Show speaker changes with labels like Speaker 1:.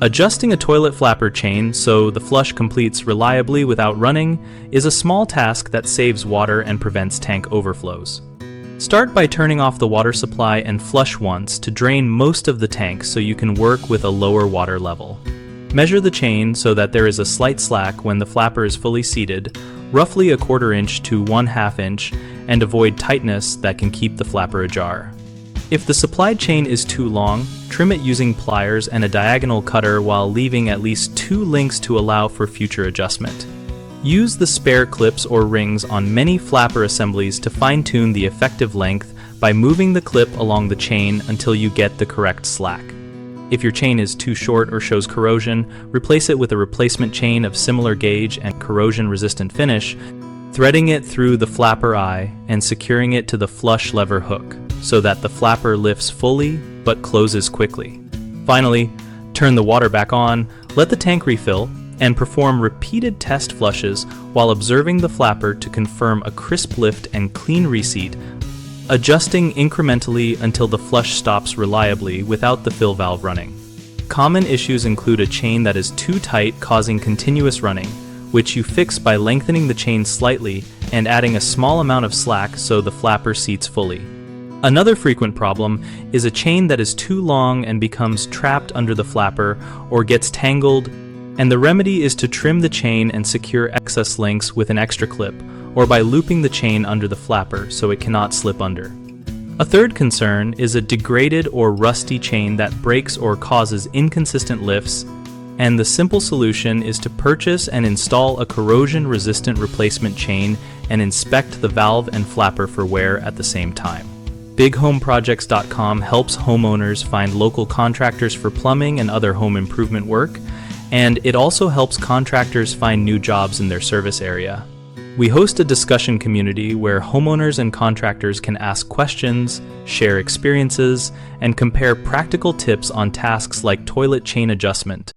Speaker 1: Adjusting a toilet flapper chain so the flush completes reliably without running is a small task that saves water and prevents tank overflows. Start by turning off the water supply and flush once to drain most of the tank so you can work with a lower water level. Measure the chain so that there is a slight slack when the flapper is fully seated, roughly 1/4 inch to 1/2 inch, and avoid tightness that can keep the flapper ajar. If the supplied chain is too long, trim it using pliers and a diagonal cutter while leaving at least 2 links to allow for future adjustment. Use the spare clips or rings on many flapper assemblies to fine-tune the effective length by moving the clip along the chain until you get the correct slack. If your chain is too short or shows corrosion, replace it with a replacement chain of similar gauge and corrosion-resistant finish, threading it through the flapper eye and securing it to the flush lever hook so that the flapper lifts fully but closes quickly. Finally, turn the water back on, let the tank refill, and perform repeated test flushes while observing the flapper to confirm a crisp lift and clean reseat, adjusting incrementally until the flush stops reliably without the fill valve running. Common issues include a chain that is too tight causing continuous running, which you fix by lengthening the chain slightly and adding a small amount of slack so the flapper seats fully. Another frequent problem is a chain that is too long and becomes trapped under the flapper or gets tangled, and the remedy is to trim the chain and secure excess links with an extra clip or by looping the chain under the flapper so it cannot slip under. A third concern is a degraded or rusty chain that breaks or causes inconsistent lifts, and the simple solution is to purchase and install a corrosion-resistant replacement chain and inspect the valve and flapper for wear at the same time. BigHomeProjects.com helps homeowners find local contractors for plumbing and other home improvement work, and it also helps contractors find new jobs in their service area. We host a discussion community where homeowners and contractors can ask questions, share experiences, and compare practical tips on tasks like toilet chain adjustment.